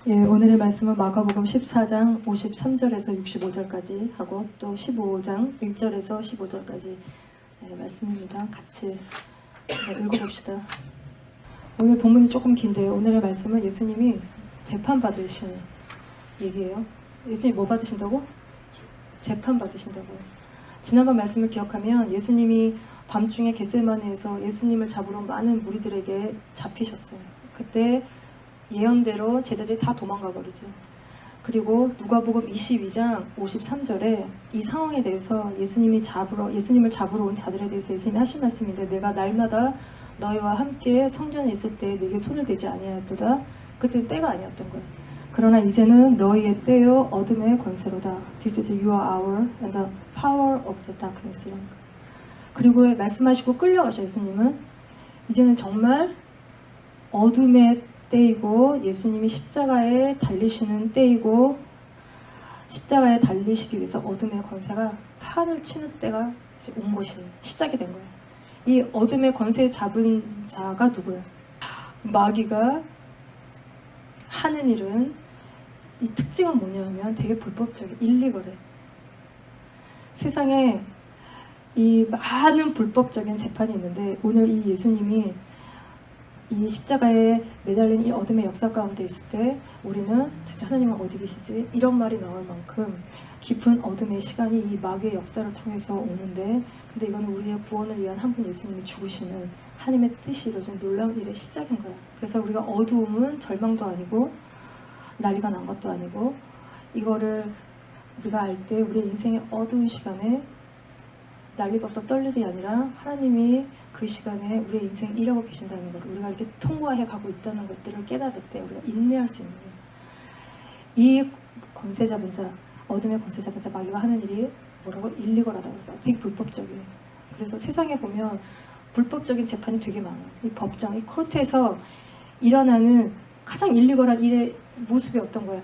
예, 오늘의 말씀은 마가복음 14장 53절에서 65절까지 하고 또 15장 1절에서 15절까지 말씀입니다. 같이 읽어봅시다. 오늘 본문이 조금 긴데요. 오늘의 말씀은 예수님이 재판받으시는 얘기예요. 예수님이 뭐 받으신다고? 재판받으신다고요. 지난번 말씀을 기억하면 예수님이 밤중에 겟세마네에서 예수님을 잡으러 많은 무리들에게 잡히셨어요. 그때 예언대로 제자들이 다 도망가 버리죠. 그리고 누가복음 22장 53절에 이 상황에 대해서 예수님을 잡으러 온 자들에 대해서 예수님이 하신 말씀인데, 내가 날마다 너희와 함께 성전에 있을 때 내게 손을 대지 아니하였도다. 그때 때가 아니었던 거예요. 그러나 이제는 너희의 때요 어둠의 권세로다. This is your hour and the power of the darkness. 그리고 말씀하시고 끌려가셔. 예수님은 이제는 정말 어둠의 때이고 예수님이 십자가에 달리시는 때이고, 십자가에 달리시기 위해서 어둠의 권세가 판을 치는 때가 이제 온 것이 시작이 된 거예요. 이 어둠의 권세 잡은 자가 누구예요? 마귀가 하는 일은, 이 특징은 뭐냐면 되게 불법적인 일리거래. 세상에 이 많은 불법적인 재판이 있는데, 오늘 이 예수님이 이 십자가에 매달린 이 어둠의 역사 가운데 있을 때 우리는 도대체 하나님은 어디 계시지? 이런 말이 나올 만큼 깊은 어둠의 시간이 이 마귀의 역사를 통해서 오는데, 근데 이거는 우리의 구원을 위한 한 분 예수님이 죽으시는 하나님의 뜻이 이루어진 놀라운 일의 시작인 거야. 그래서 우리가 어두움은 절망도 아니고 난리가 난 것도 아니고, 이거를 우리가 알 때 우리의 인생의 어두운 시간에 난리가 없어 떨 일이 아니라 하나님이 그 시간에 우리의 인생 이러고 계신다는 걸, 우리가 이렇게 통과해 가고 있다는 것들을 깨달을 때 우리가 인내할 수 있는 거예요. 이 권세 잡은 자, 어둠의 권세 잡은 자 마귀가 하는 일이 뭐라고? 일리거라다고 해서 되게 불법적이에요. 그래서 세상에 보면 불법적인 재판이 되게 많아요. 이 법정, 이 코트에서 일어나는 가장 일리거란 일의 모습이 어떤 거예요?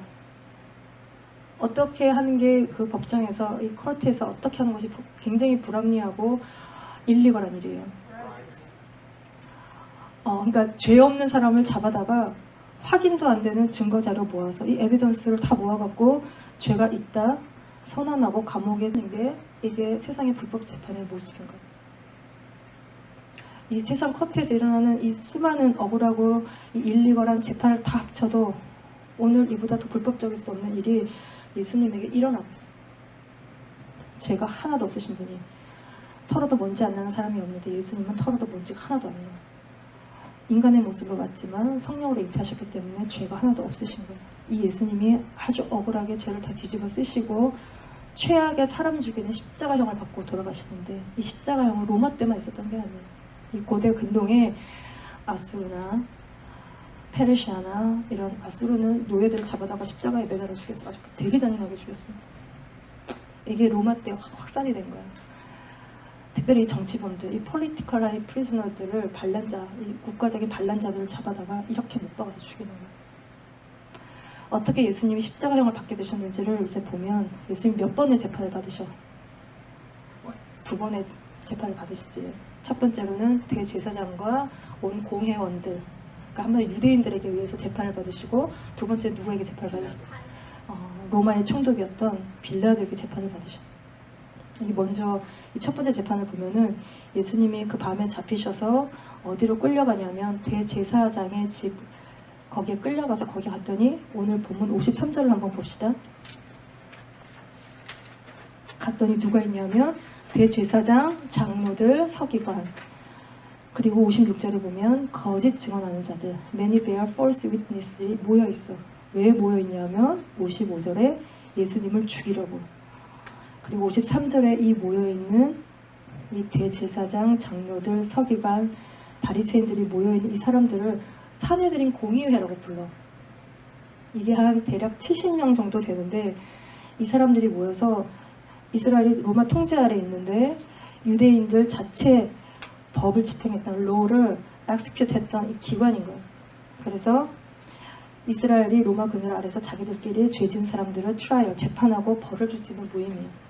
어떻게 하는 게 그 법정에서, 이 코트에서 어떻게 하는 것이 굉장히 불합리하고 일리거란 일이에요. 그러니까 죄 없는 사람을 잡아다가 확인도 안 되는 증거 자료 모아서 이 에비던스를 다 모아갖고 죄가 있다 선언하고 감옥에 있는 게, 이게 세상의 불법 재판의 모습인 거예요. 이 세상 커트에서 일어나는 이 수많은 억울하고 이 일리거란 재판을 다 합쳐도 오늘 이보다 더 불법적일 수 없는 일이 예수님에게 일어나고 있어요. 죄가 하나도 없으신 분이, 털어도 먼지 안 나는 사람이 없는데 예수님은 털어도 먼지가 하나도 안 나요. 인간의 모습을 왔지만 성령으로 잉태하셨기 때문에 죄가 하나도 없으신 거예요. 이 예수님이 아주 억울하게 죄를 다 뒤집어 쓰시고 최악의 사람 죽이는 십자가형을 받고 돌아가시는데, 이 십자가형은 로마 때만 있었던 게 아니에요. 이 고대 근동에 아수르나 페르시아나 이런, 아수르는 노예들을 잡아다가 십자가에 매달아 죽였어. 아주 되게 잔인하게 죽였어. 이게 로마 때 확산이 된 거야. 특별히 이 정치범들, 이 폴리티컬한 프리즈너들을, 반란자, 이 국가적인 반란자들을 잡아다가 이렇게 못 박아서 죽이는 거예요. 어떻게 예수님이 십자가형을 받게 되셨는지를 이제 보면, 예수님 몇 번의 재판을 받으셔? 두 번의 재판을 받으시지. 첫 번째로는 대제사장과 온 공회원들, 그러니까 한마디로 유대인들에게 의해서 재판을 받으시고, 두 번째 누구에게 재판을 받으시고? 로마의 총독이었던 빌라도에게 재판을 받으셔. 여기 먼저 이 첫 번째 재판을 보면은 예수님이 그 밤에 잡히셔서 어디로 끌려가냐면 대제사장의 집, 거기에 끌려가서 거기 갔더니, 오늘 본문 53절을 한번 봅시다. 갔더니 누가 있냐면 대제사장, 장로들, 서기관, 그리고 56절에 보면 거짓 증언하는 자들, many bear false witness들이 모여있어. 왜 모여있냐면 55절에 예수님을 죽이려고. 그리고 53절에 이 모여있는 이 대제사장, 장로들, 서기관, 바리새인들이 모여있는 이 사람들을 사내들인 공의회라고 불러. 이게 한 대략 70명 정도 되는데, 이 사람들이 모여서 이스라엘이 로마 통제 아래 있는데 유대인들 자체 법을 집행했던, 로를 execute 했던 이 기관인 거예요. 그래서 이스라엘이 로마 그늘 아래서 자기들끼리 죄진 사람들을 트라이얼, 재판하고 벌을 줄 수 있는 모임이에요.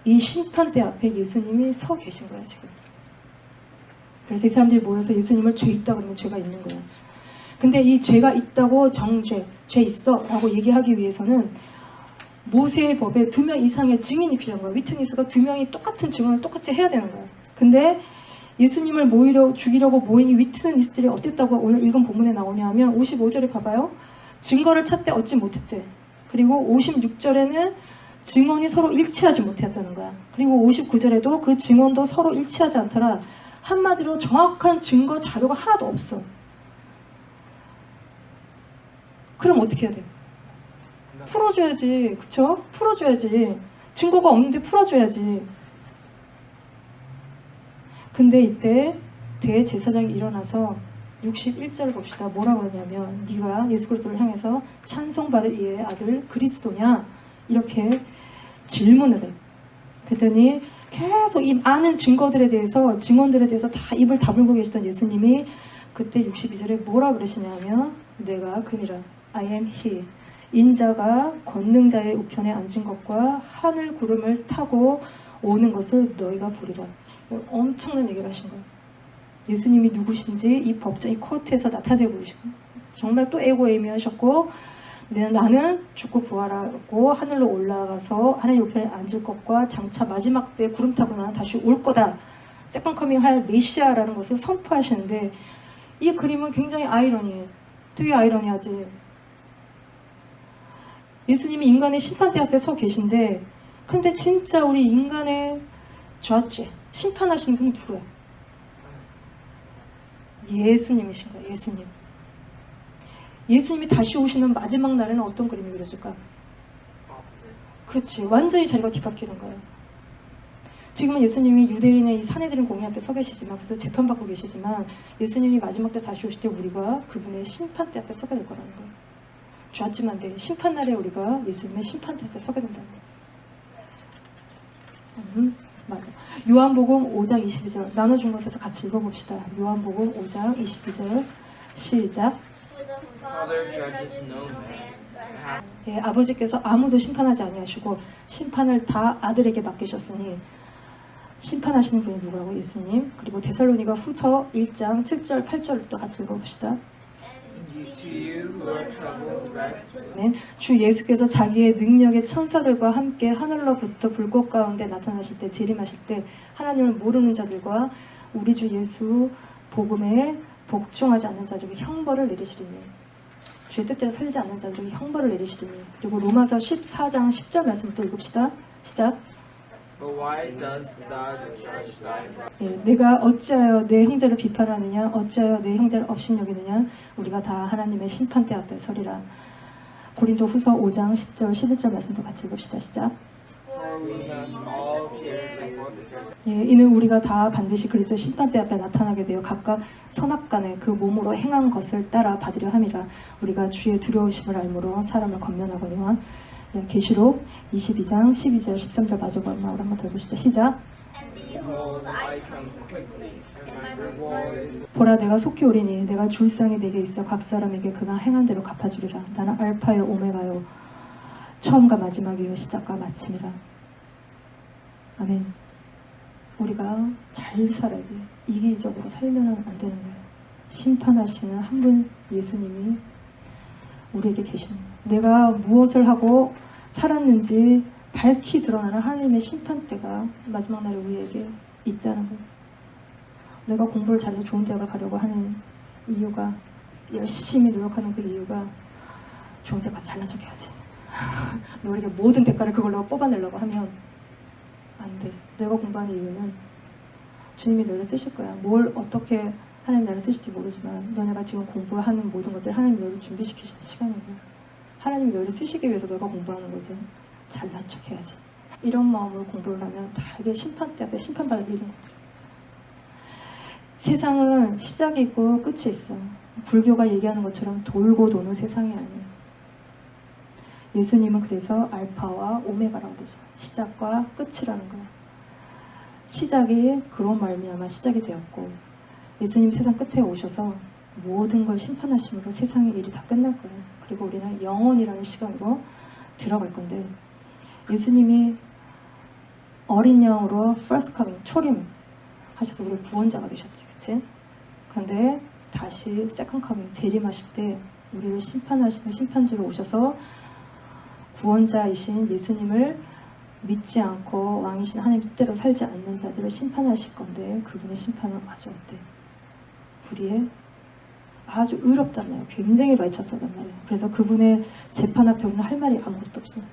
이 심판대 앞에 예수님이 서 계신 거야 지금. 그래서 이 사람들이 모여서 예수님을 죄 있다 그러면 죄가 있는 거야. 근데 이 죄가 있다고 정죄, 죄 있어 라고 얘기하기 위해서는 모세의 법에 2명 이상의 증인이 필요한 거야. 위트니스가 2명이 똑같은 증언을 똑같이 해야 되는 거야. 근데 예수님을 죽이려고 모인 이 위트니스들이 어땠다고 오늘 읽은 본문에 나오냐 하면 55절에 봐봐요. 증거를 찾되 얻지 못했대. 그리고 56절에는 증언이 서로 일치하지 못했다는 거야. 그리고 59절에도 그 증언도 서로 일치하지 않더라. 한마디로 정확한 증거 자료가 하나도 없어. 그럼 어떻게 해야 돼? 풀어줘야지. 그쵸? 풀어줘야지. 증거가 없는데 풀어줘야지. 근데 이때 대제사장이 일어나서 61절을 봅시다. 뭐라고 그러냐면 네가 예수 그리스도를 향해서 찬송받을 이의 아들 그리스도냐? 이렇게 질문을 해. 그랬더니 계속 이 많은 증거들에 대해서 증언들에 대해서 다 입을 다물고 계시던 예수님이 그때 62절에 뭐라 그러시냐면 내가 그니라 I am he 인자가 권능자의 우편에 앉은 것과 하늘 구름을 타고 오는 것을 너희가 보리라. 엄청난 얘기를 하신 거예요. 예수님이 누구신지 이 법정, 이 코트에서 나타내 보이시고 정말 또 에고에이미하셨고 나는 죽고 부활하고 하늘로 올라가서 하나님 우편에 앉을 것과 장차 마지막 때 구름 타고 나는 다시 올 거다. 세컨 커밍 할 메시아라는 것을 선포하시는데 이 그림은 굉장히 아이러니해요. 되게 아이러니하지. 예수님이 인간의 심판대 앞에 서 계신데 근데 진짜 우리 인간의 저지 심판하시는 분은 누구야? 예수님이신 거예요. 예수님. 예수님이 다시 오시는 마지막 날에는 어떤 그림이 그려질까? 그렇지. 완전히 자리가 뒤바뀌는 거예요. 지금은 예수님이 유대인의 이 산해드린 공의 앞에 서 계시지만 그래서 재판받고 계시지만 예수님이 마지막 때 다시 오실 때 우리가 그분의 심판대 앞에 서게 될 거라는 거예요. 좋았지만 심판날에 우리가 예수님의 심판대 앞에 서게 된다는 거예요. 맞아. 요한복음 5장 22절 나눠준 것에서 같이 읽어봅시다. 요한복음 5장 22절 시작. 예, 아버지께서 아무도 심판하지 아니하시고 심판을 다 아들에게 맡기셨으니 심판하시는 분이 누구라고? 예수님. 그리고 데살로니가 후서 1장 7절 8절부터 같이 읽어봅시다. 주 예수께서 자기의 능력의 천사들과 함께 하늘로부터 불꽃 가운데 나타나실 때 재림하실 때 하나님을 모르는 자들과 우리 주 예수 복음에 복종하지 않는 자들에게 형벌을 내리시리니 주의 뜻대로 살지 않는 자들에게 형벌을 내리시리니. 그리고 로마서 14장 10절 말씀부터 읽읍시다. 시작. 예, 내가 어찌하여 내 형제를 비판하느냐 어찌하여 내 형제를 업신여기느냐 우리가 다 하나님의 심판대 앞에 서리라. 고린도 후서 5장 10절 11절 말씀도 같이 읽읍시다. 시작. 예, 이는 우리가 다 반드시 그리스도의 심판대 앞에 나타나게 되어 각각 선악간에 그 몸으로 행한 것을 따라 받으려 함이라. 우리가 주의 두려우심을 알므로 사람을 권면하거니와. 계시록 22장 12절 13절 마저걸 마을 한번 더 보시다. 시작. 보라 내가 속히 오리니 내가 줄상이 내게 있어 각 사람에게 그가 행한 대로 갚아주리라. 나는 알파요 오메가요 처음과 마지막이요 시작과 마침이라. 아멘. 우리가 잘 살아야 돼. 이기적으로 살면은 안 되는 거예요. 심판하시는 한 분 예수님이 우리에게 계시는 거예요. 내가 무엇을 하고 살았는지 밝히 드러나는 하나님의 심판대가 마지막 날에 우리에게 있다는 거예요. 내가 공부를 잘해서 좋은 대학을 가려고 하는 이유가 열심히 노력하는 그 이유가 좋은 대학 가서 잘난 척해야지. 너에게 모든 대가를 그걸로 뽑아내려고 하면 안 돼. 내가 공부하는 이유는 주님이 너를 쓰실 거야. 뭘 어떻게 하나님 나를 쓰실지 모르지만 너네가 지금 공부하는 모든 것들 하나님 너를 준비시키시는 시간이고 하나님이 너를 쓰시기 위해서 너가 공부하는 거지. 잘난 척해야지. 이런 마음으로 공부를 하면 다 이게 심판대 앞에 심판받을 일인 것들. 세상은 시작이 있고 끝이 있어. 불교가 얘기하는 것처럼 돌고 도는 세상이 아니에요. 예수님은 그래서 알파와 오메가라고 그러죠. 시작과 끝이라는 거예요. 시작이 그런 말미암아 시작이 되었고 예수님 세상 끝에 오셔서 모든 걸 심판하심으로 세상의 일이 다 끝날 거예요. 그리고 우리는 영원이라는 시간으로 들어갈 건데 예수님이 어린 양으로 first coming, 초림 하셔서 우리 구원자가 되셨지. 그치? 그런데 다시 세컨 커밍 재림하실 때 우리를 심판하시는 심판주로 오셔서 구원자이신 예수님을 믿지 않고 왕이신 하나님 뜻대로 살지 않는 자들을 심판하실 건데 그분의 심판은 아주 어때? 불의해? 아주 의롭단 말이에요. 굉장히 라이처스하단 말이에요. 그래서 그분의 재판 앞에 우리는 할 말이 아무것도 없어요.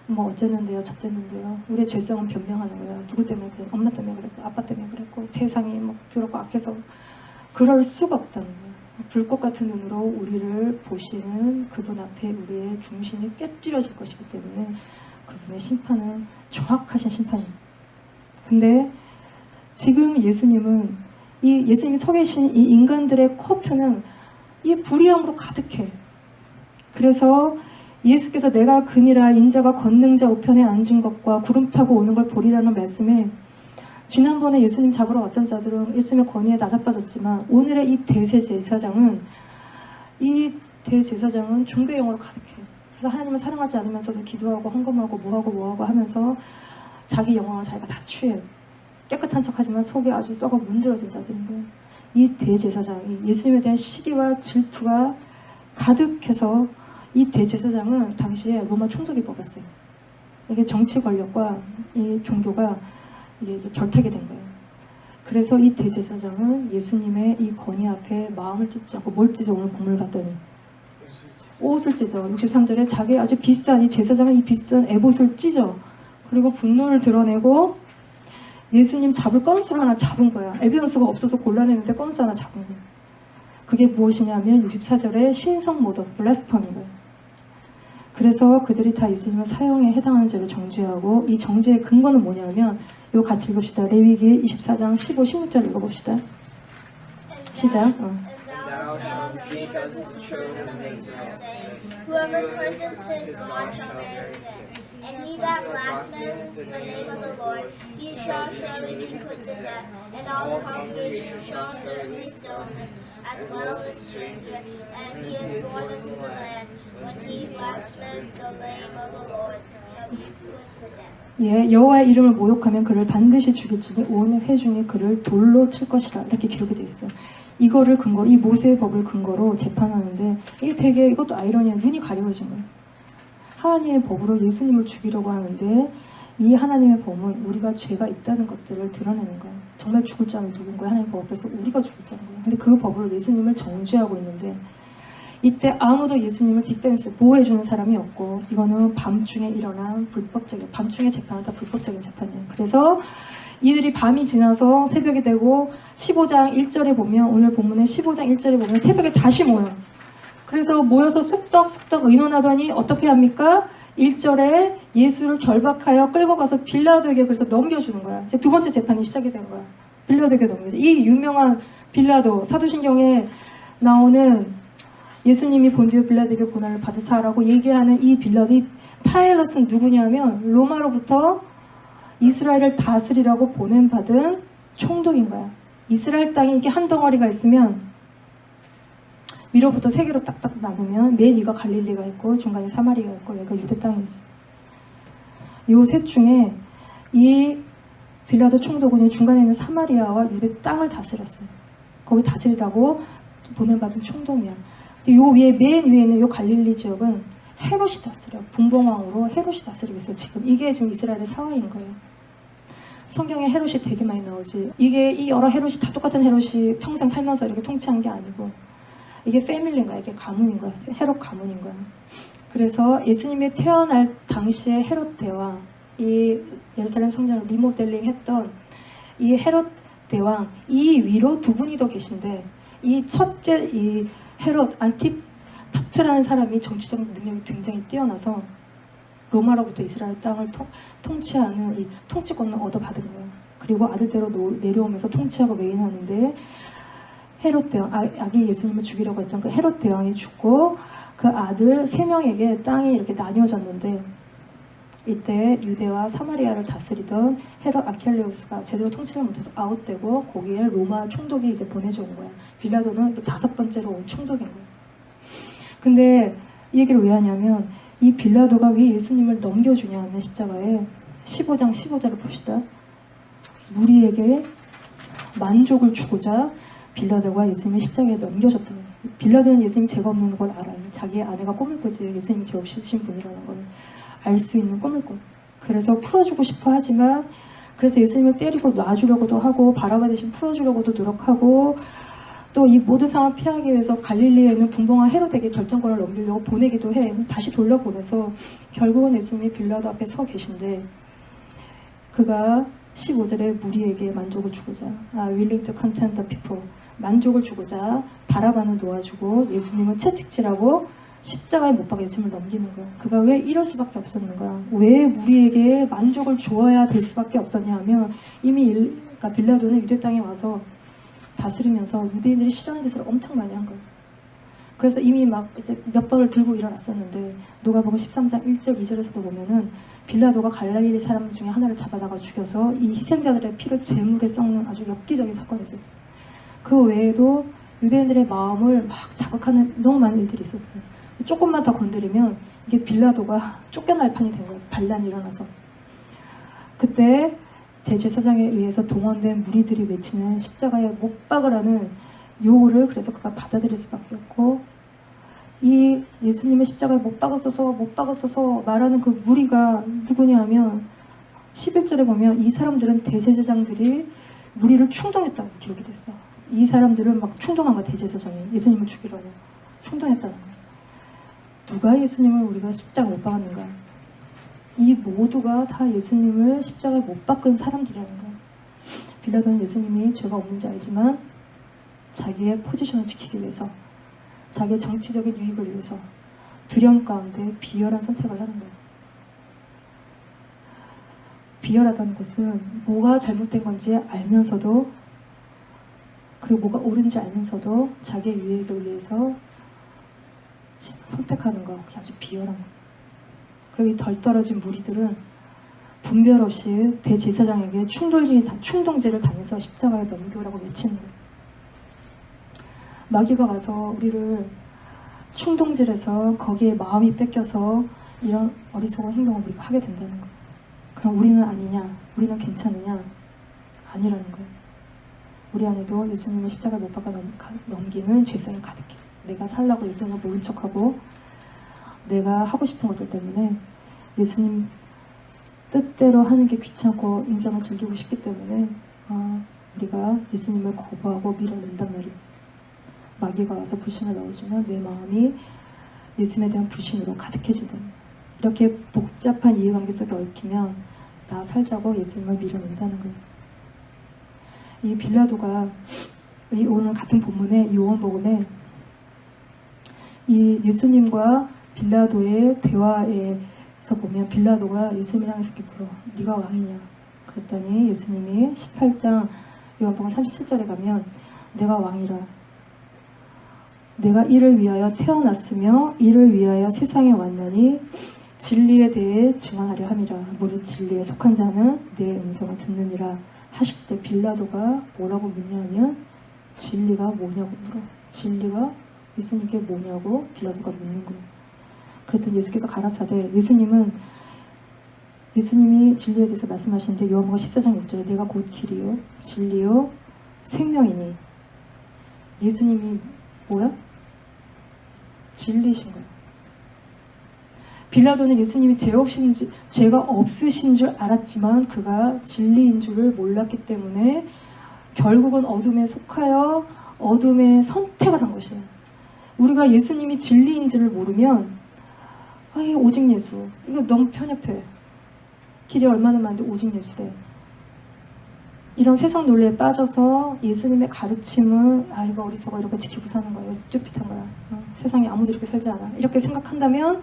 뭐 어쨌는데요, 저쨌는데요. 우리의 죄성은 변명하는 거예요. 누구 때문에 그래? 엄마 때문에 그랬고, 아빠 때문에 그랬고, 세상이 막 더럽고 악해서 그럴 수가 없다는 거예요. 불꽃 같은 눈으로 우리를 보시는 그분 앞에 우리의 중심이 꿰뚫어질 것이기 때문에 그분의 심판은 정확하신 심판입니다. 근데 지금 예수님은 이 예수님이 서 계신 이 인간들의 코트는 이 불의함으로 가득해. 그래서 예수께서 내가 그니라 인자가 권능자 우편에 앉은 것과 구름 타고 오는 걸 보리라는 말씀에 지난번에 예수님 잡으러 왔던 자들은 예수님의 권위에 낮아빠졌지만 오늘의 이 대제사장은 종교 용어로 가득해요. 그래서 하나님을 사랑하지 않으면서도 기도하고 헌금하고 뭐하고 하면서 자기 영광을 자기가 다 취해요. 깨끗한 척하지만 속이 아주 썩어 문드러진 자들인 거예요. 이 대제사장이 예수님에 대한 시기와 질투가 가득해서 이 대제사장은 당시에 로마 총독이 뽑았어요. 이게 정치 권력과 이 종교가 이게 결탁이 된 거예요. 그래서 이 대제사장은 예수님의 이 권위 앞에 마음을 찢지 않고 뭘 찢어? 오늘 본문을 봤더니 옷을 찢어. 63절에 자기 아주 비싼 이 제사장은 이 비싼 에봇을 찢어. 그리고 분노를 드러내고 예수님 잡을 건수를 하나 잡은 거야. 에비던스가 없어서 곤란했는데 건수 하나 잡은 거야. 그게 무엇이냐면 64절에 신성모독, 블라스퍼인 거예요. 그래서 그들이 다 예수님을 사형에 해당하는 죄를 정죄하고 이 정죄의 근거는 뭐냐면 이거 같이 읽읍시다. 레위기 24장 15, 16절 읽어봅시다. 시작. Whoever curses his God shall bear sin, and he that blasphemes the name of the Lord, he shall surely be put to death, and all the congregation shall certainly stone him, as well as a stranger, and he is born into the land. When he blasphemes the name of the Lord, shall be put to death. 예, 여호와의 이름을 모욕하면 그를 반드시 죽일지니 온 회중이 그를 돌로 칠 것이라 이렇게 기록이 되어 있어요. 이거를 근거로 이 모세의 법을 근거로 재판하는데 이게 되게 이것도 아이러니해요. 눈이 가려워진 거예요. 하나님의 법으로 예수님을 죽이려고 하는데 이 하나님의 법은 우리가 죄가 있다는 것들을 드러내는 거예요. 정말 죽을 자는 누군가요? 하나님의 법 앞에서 우리가 죽을 자는 거예요. 근데 그 법으로 예수님을 정죄하고 있는데 이때 아무도 예수님을 디펜스 보호해주는 사람이 없고 이거는 밤중에 일어난 불법적인 밤중에 재판하다 불법적인 재판이에요. 그래서 이들이 밤이 지나서 새벽이 되고 15장 1절에 보면 오늘 본문의 15장 1절에 보면 새벽에 다시 모여요. 그래서 모여서 쑥덕쑥덕 의논하더니 어떻게 합니까? 1절에 예수를 결박하여 끌고 가서 빌라도에게 그래서 넘겨주는 거야. 이제 두 번째 재판이 시작이 된 거야. 빌라도에게 넘겨줘. 이 유명한 빌라도 사도신경에 나오는 예수님이 본디오 빌라도에게 고난을 받으사라고 얘기하는 이 빌라도 이 파일럿은 누구냐면 로마로부터 이스라엘을 다스리라고 보냄받은 총독인 거야. 이스라엘 땅에 이게 한 덩어리가 있으면 위로부터 세 개로 딱딱 나누면 맨 위가 갈릴리가 있고 중간에 사마리아가 있고 여기가 유대 땅이 있어. 요 셋 중에 이 빌라도 총독은 중간에 있는 사마리아와 유대 땅을 다스렸어요. 거기 다스리라고 보냄받은 총독이야. 근데 요 위에 맨 위에 있는 요 갈릴리 지역은 헤롯이 다스려. 분봉왕으로 헤롯이 다스리고 있어요. 지금 이게 지금 이스라엘의 상황인 거예요. 성경에 헤롯이 되게 많이 나오지. 이게 이 여러 헤롯이 다 똑같은 헤롯이 평생 살면서 이렇게 통치한 게 아니고 이게 패밀리인 거야. 이게 가문인 거야. 헤롯 가문인 거야. 그래서 예수님이 태어날 당시에 헤롯 대왕, 이 예루살렘 성전을 리모델링 했던 이 헤롯 대왕, 이 위로 두 분이 더 계신데 이 첫째 이 헤롯 안티파트라는 사람이 정치적 능력이 굉장히 뛰어나서 로마로부터 이스라엘 땅을 통치하는 이 통치권을 얻어받은 거예요. 그리고 아들대로 내려오면서 통치하고 메인하는데 헤롯 대왕, 아기 예수님을 죽이려고 했던 그 헤롯 대왕이 죽고 그 아들 3명에게 땅이 이렇게 나뉘어졌는데 이때 유대와 사마리아를 다스리던 헤롯 아켈레우스가 제대로 통치를 못해서 아웃되고 거기에 로마 총독이 이제 보내져 온 거야. 빌라도는 5번째로 온 총독인 거야. 근데 이 얘기를 왜 하냐면 이 빌라도가 왜 예수님을 넘겨주냐 하면 십자가에 15장 15절을 봅시다. 무리에게 만족을 주고자 빌라도가 예수님을 십자가에 넘겨줬던 거예요. 빌라도는 예수님 죄가 없는 걸 알아요. 자기의 아내가 꿈을 꾸지 예수님이 죄 없으신 분이라는 걸 알 수 있는 꿈을 꿔요. 그래서 풀어주고 싶어 하지만 그래서 예수님을 때리고 놔주려고도 하고 바라바 대신 풀어주려고도 노력하고 또 이 모든 상황을 피하기 위해서 갈릴리에 있는 분봉한 헤롯에게 결정권을 넘기려고 보내기도 해. 다시 돌려보내서 결국은 예수님이 빌라도 앞에 서 계신데 그가 15절에 무리에게 만족을 주고자 willing to content the people 만족을 주고자 바라바는 놓아주고 예수님은 채찍질하고 십자가에 못 박아 예수님을 넘기는 거야. 그가 왜 이럴 수밖에 없었는가? 왜 무리에게 만족을 주어야 될 수밖에 없었냐 하면 이미 그러니까 빌라도는 유대 땅에 와서 다스리면서 유대인들이 싫어하는 짓을 엄청 많이 한 거예요. 그래서 이미 막 이제 몇 번을 들고 일어났었는데 누가복음 13장 1절 2절에서도 보면은 빌라도가 갈릴리 사람 중에 하나를 잡아다가 죽여서 이 희생자들의 피를 제물에 썩는 아주 엽기적인 사건이 있었어요. 그 외에도 유대인들의 마음을 막 자극하는 너무 많은 일들이 있었어요. 조금만 더 건드리면 이게 빌라도가 쫓겨날 판이 된 거예요. 반란이 일어나서. 그때 대제사장에 의해서 동원된 무리들이 외치는 십자가에 못 박으라는 요구를 그래서 그가 받아들일 수밖에 없고 이 예수님의 십자가에 못 박았어서 말하는 그 무리가 누구냐 하면 11절에 보면 이 사람들은 대제사장들이 무리를 충동했다고 기록이 됐어. 이 사람들은 막 충동한 거야. 대제사장이 예수님을 죽이려고 충동했다는 거야. 누가 예수님을 우리가 십자가에 못 박았는가? 이 모두가 다 예수님을 십자가에 못 박은 사람들이라는 거야. 빌라도는 예수님이 죄가 없는지 알지만 자기의 포지션을 지키기 위해서 자기의 정치적인 유익을 위해서 두려움 가운데 비열한 선택을 하는 거예요. 비열하다는 것은 뭐가 잘못된 건지 알면서도 그리고 뭐가 옳은지 알면서도 자기의 유익을 위해서 선택하는 거 그게 아주 비열한 거예요. 그리고 이 덜 떨어진 무리들은 분별 없이 대제사장에게 충동질을 당해서 십자가에 넘겨오라고 외치는 거예요. 마귀가 와서 우리를 충동질해서 거기에 마음이 뺏겨서 이런 어리석은 행동을 우리가 하게 된다는 거예요. 그럼 우리는 아니냐? 우리는 괜찮으냐? 아니라는 거예요. 우리 안에도 예수님을 십자가에 못 박아 넘기는 죄성이 가득해. 내가 살라고 예수님을 모른 척하고 내가 하고 싶은 것들 때문에 예수님 뜻대로 하는 게 귀찮고 인생을 즐기고 싶기 때문에 우리가 예수님을 거부하고 밀어낸단 말이에요. 마귀가 와서 불신을 넣어주면 내 마음이 예수님에 대한 불신으로 가득해진다. 이렇게 복잡한 이해관계 속에 얽히면 나 살자고 예수님을 밀어낸다는 거예요. 이 빌라도가 오늘 같은 본문에 요한복음에 이 예수님과 빌라도의 대화에서 보면 빌라도가 예수님을 향해서 이렇게 물어. 네가 왕이냐? 그랬더니 예수님이 18장 요한복음 37절에 가면 내가 왕이라. 내가 이를 위하여 태어났으며 이를 위하여 세상에 왔나니 진리에 대해 증언하려 함이라. 무릇 진리에 속한 자는 내 음성을 듣느니라 하실 때 빌라도가 뭐라고 묻냐면 진리가 뭐냐고 물어. 진리가 예수님께 뭐냐고 빌라도가 묻는 거예요. 그랬더니 예수께서 가라사대 예수님이 진리에 대해서 말씀하시는데 요한복음 14장 6절에 내가 곧 길이요 진리요 생명이니 예수님이 뭐야? 진리신 거예요. 빌라도는 예수님이 죄가 없으신 줄 알았지만 그가 진리인 줄을 몰랐기 때문에 결국은 어둠에 속하여 어둠의 선택을 한 것이에요. 우리가 예수님이 진리인지를 모르면 오직 예수 이거 너무 편협해. 길이 얼마나 많은데 오직 예수래. 이런 세상 논리에 빠져서 예수님의 가르침은 이거 어리석어 이렇게 지키고 사는 거야. 스튜핏한 거야. 세상에 아무도 이렇게 살지 않아. 이렇게 생각한다면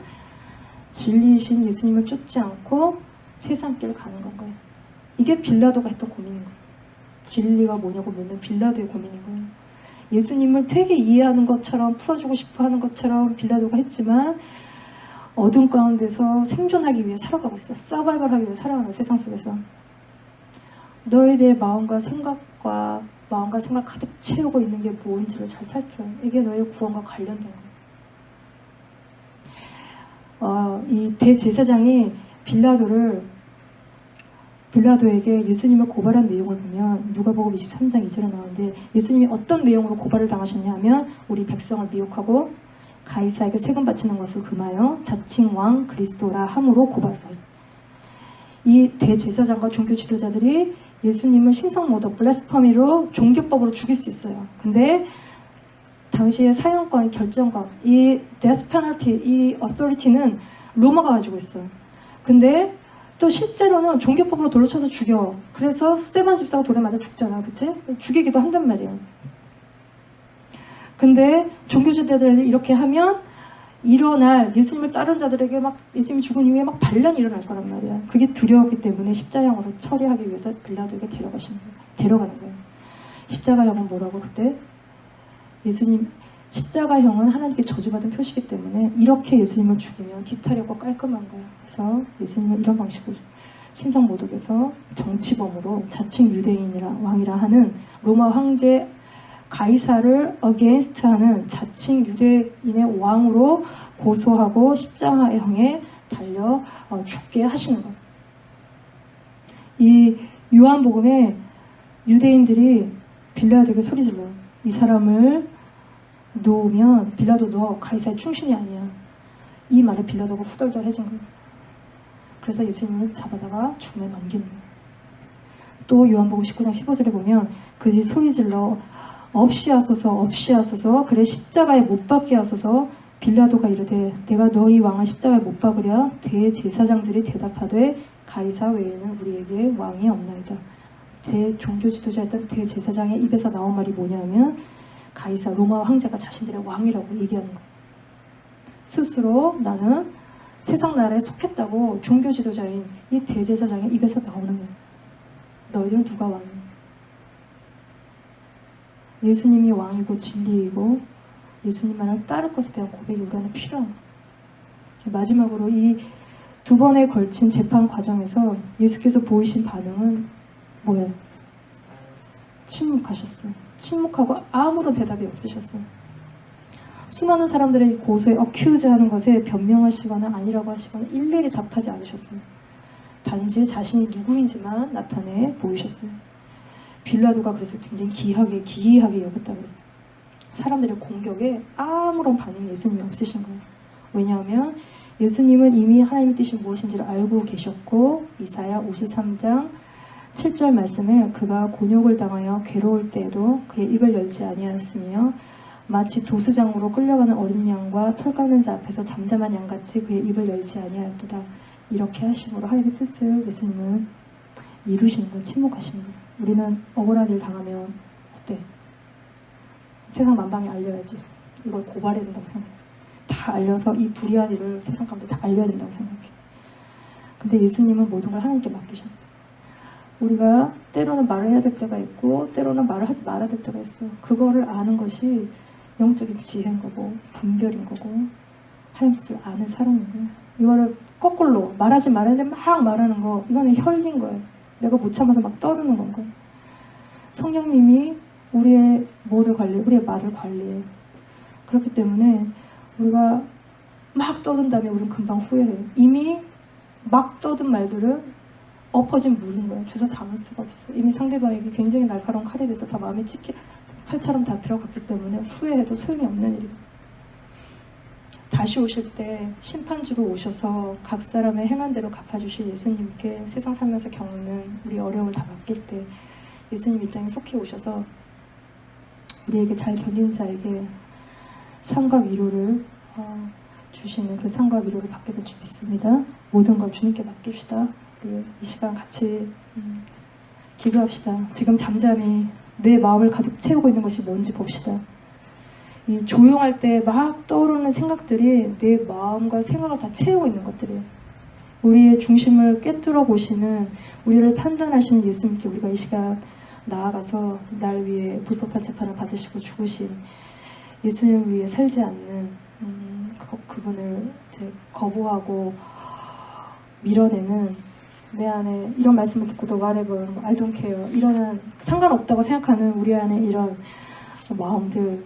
진리이신 예수님을 쫓지 않고 세상 길을 가는 건가요? 이게 빌라도가 했던 고민인 거예요. 진리가 뭐냐고 묻는 빌라도의 고민인 거예요. 예수님을 되게 이해하는 것처럼 풀어주고 싶어 하는 것처럼 빌라도가 했지만 어둠 가운데서 생존하기 위해 살아가고 있어. 서바이벌하기 위해 살아가는 세상 속에서 너희들의 마음과 생각 가득 채우고 있는 게 뭔지를 잘 살펴요. 이게 너의 구원과 관련된 거예요. 이 대제사장이 빌라도에게 예수님을 고발한 내용을 보면 누가복음 23장 2절에 나오는데 예수님이 어떤 내용으로 고발을 당하셨냐 하면 우리 백성을 미혹하고 가이사에게 세금 바치는 것을 금하여 자칭 왕 그리스도라 함으로 고발을 해요. 이 대제사장과 종교 지도자들이 예수님을 신성모독, 블래스퍼미로 종교법으로 죽일 수 있어요. 근데 당시의 사형권, 결정권, 이 death penalty, 이 authority는 로마가 가지고 있어요. 근데 또 실제로는 종교법으로 돌로 쳐서 죽여. 그래서 스데반 집사가 돌에 맞아 죽잖아. 그치? 죽이기도 한단 말이에요. 근데 종교지도자들이 이렇게 하면 일어날 예수님을 따른 자들에게 막 예수님이 죽은 이후에 막 반란이 일어날 거란 말이야. 그게 두려웠기 때문에 십자형으로 처리하기 위해서 빌라도에게 데려가는 거예요. 십자가형은 뭐라고 그때? 예수님 십자가형은 하나님께 저주받은 표시이기 때문에 이렇게 예수님을 죽이면 뒤탈이고 깔끔한 거예요. 그래서 예수님은 이런 방식으로 신성모독에서 정치범으로 자칭 유대인이라 왕이라 하는 로마 황제 가이사를 어게인스트하는 자칭 유대인의 왕으로 고소하고 십자가형에 달려 죽게 하시는 거예요. 이 요한복음에 유대인들이 빌라도에게 소리 질러요. 이 사람을 놓으면 빌라도 너 가이사의 충신이 아니야. 이 말에 빌라도가 후덜덜해진 거예요. 그래서 예수님을 잡아다가 죽음에 넘기는 거예요. 또 요한복음 19장 15절에 보면 그들이 소리 질러 없이 하소서 그래 십자가에 못 박게 하소서. 빌라도가 이르되 내가 너희 왕을 십자가에 못 박으랴. 대제사장들이 대답하되 가이사 외에는 우리에게 왕이 없나이다. 종교 지도자였던 대제사장의 입에서 나온 말이 뭐냐면 가이사 로마 황제가 자신들의 왕이라고 얘기하는 거예요. 스스로 나는 세상 나라에 속했다고 종교 지도자인 이 대제사장의 입에서 나오는 거예요. 너희들은 누가 왕이야? 예수님이 왕이고 진리이고 예수님만을 따를 것에 대한 고백이 우리 안에 필요한 거예요. 마지막으로 이 두 번에 걸친 재판 과정에서 예수께서 보이신 반응은 뭐예요? 침묵하셨어요. 침묵하고 아무런 대답이 없으셨어요. 수많은 사람들의 고소에 어큐즈하는 것에 변명하시거나 아니라고 하시거나 일일이 답하지 않으셨어요. 단지 자신이 누구인지만 나타내 보이셨어요. 빌라도가 그래서 굉장히 기이하게 여겼다고 했어요. 사람들의 공격에 아무런 반응이 예수님이 없으신 거예요. 왜냐하면 예수님은 이미 하나님의 뜻이 무엇인지를 알고 계셨고 이사야 53장 7절 말씀에 그가 곤욕을 당하여 괴로울 때에도 그의 입을 열지 아니하였으며 마치 도수장으로 끌려가는 어린 양과 털 깎는 자 앞에서 잠잠한 양같이 그의 입을 열지 아니하였도다. 이렇게 하심으로 하나님의 뜻을 예수님은 이루시는 거예요. 침묵하시는 거예요. 우리는 억울한 일 당하면 어때? 세상 만방에 알려야지. 이걸 고발해야 된다고 생각해. 다 알려서 이 불의한 일을 세상 가운데 다 알려야 된다고 생각해. 근데 예수님은 모든 걸 하나님께 맡기셨어요. 우리가 때로는 말을 해야 될 때가 있고 때로는 말을 하지 말아야 될 때가 있어. 그거를 아는 것이 영적인 지혜인 거고 분별인 거고 하나님 뜻을 아는 사람인 거예요. 이거를 거꾸로 말하지 말아야 되는데 막 말하는 거 이거는 혈기인 거예요. 내가 못 참아서 막 떠드는 건 거예요. 성령님이 우리의 우리의 말을 관리해요. 그렇기 때문에 우리가 막 떠든 다음에 우리는 금방 후회해요. 이미 막 떠든 말들은 엎어진 물인 거예요. 주워 담을 수가 없어요. 이미 상대방에게 굉장히 날카로운 칼이 돼서 다 마음에 칼처럼 다 들어갔기 때문에 후회해도 소용이 없는 일이에요. 다시 오실 때 심판주로 오셔서 각 사람의 행한 대로 갚아주실 예수님께 세상 살면서 겪는 우리 어려움을 다 맡길 때 예수님 이 땅에 속히 오셔서 우리에게 잘 견디는 자에게 상과 위로를 주시는 그 상과 위로를 받게 될 줄 믿습니다. 모든 걸 주님께 맡깁시다. 우리 이 시간 같이 기도합시다. 지금 잠잠히 내 마음을 가득 채우고 있는 것이 뭔지 봅시다. 이 조용할 때 막 떠오르는 생각들이 내 마음과 생각을 다 채우고 있는 것들이에요. 우리의 중심을 꿰뚫어 보시는 우리를 판단하시는 예수님께 우리가 이 시간 나아가서 날 위해 불법한 재판을 받으시고 죽으신 예수님을 위해 살지 않는 그분을 이제 거부하고 밀어내는 내 안에 이런 말씀을 듣고도 whatever, I don't care 이러는 상관없다고 생각하는 우리 안에 이런 마음들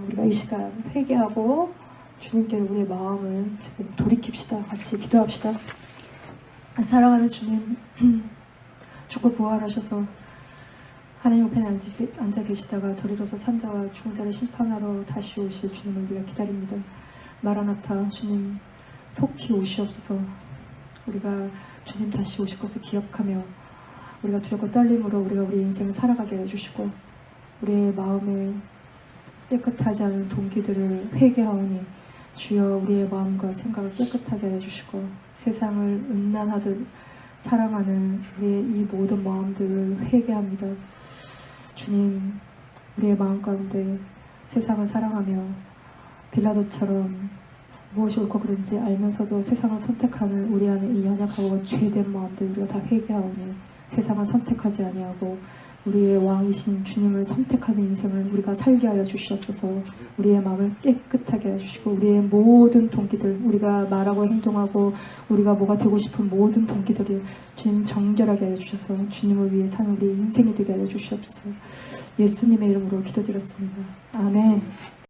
우리가 이 시간 회개하고 주님께 우리의 마음을 지금 돌이킵시다. 같이 기도합시다. 사랑하는 주님, 죽고 부활하셔서 하나님 옆에 앉아 계시다가 저리로서 산자와 죽은 자를 심판하러 다시 오실 주님을 우리가 기다립니다. 마라나타, 주님 속히 오시옵소서. 우리가 주님 다시 오실 것을 기억하며 우리가 두렵고 떨림으로 우리가 우리 인생을 살아가게 해주시고 우리의 마음에 깨끗하지 않은 동기들을 회개하오니 주여 우리의 마음과 생각을 깨끗하게 해주시고 세상을 음란하듯 사랑하는 우리의 이 모든 마음들을 회개합니다. 주님, 우리의 마음 가운데 세상을 사랑하며 빌라도처럼 무엇이 옳고 그른지 알면서도 세상을 선택하는 우리 안에 이 연약하고 죄된 마음들 우리가 다 회개하오니 세상을 선택하지 아니하고 우리의 왕이신 주님을 선택하는 인생을 우리가 살게 하여 주시옵소서. 우리의 마음을 깨끗하게 해주시고 우리의 모든 동기들, 우리가 말하고 행동하고 우리가 뭐가 되고 싶은 모든 동기들을 주님 정결하게 해주셔서 주님을 위해 사는 우리의 인생이 되게 하여 주시옵소서. 예수님의 이름으로 기도드렸습니다. 아멘.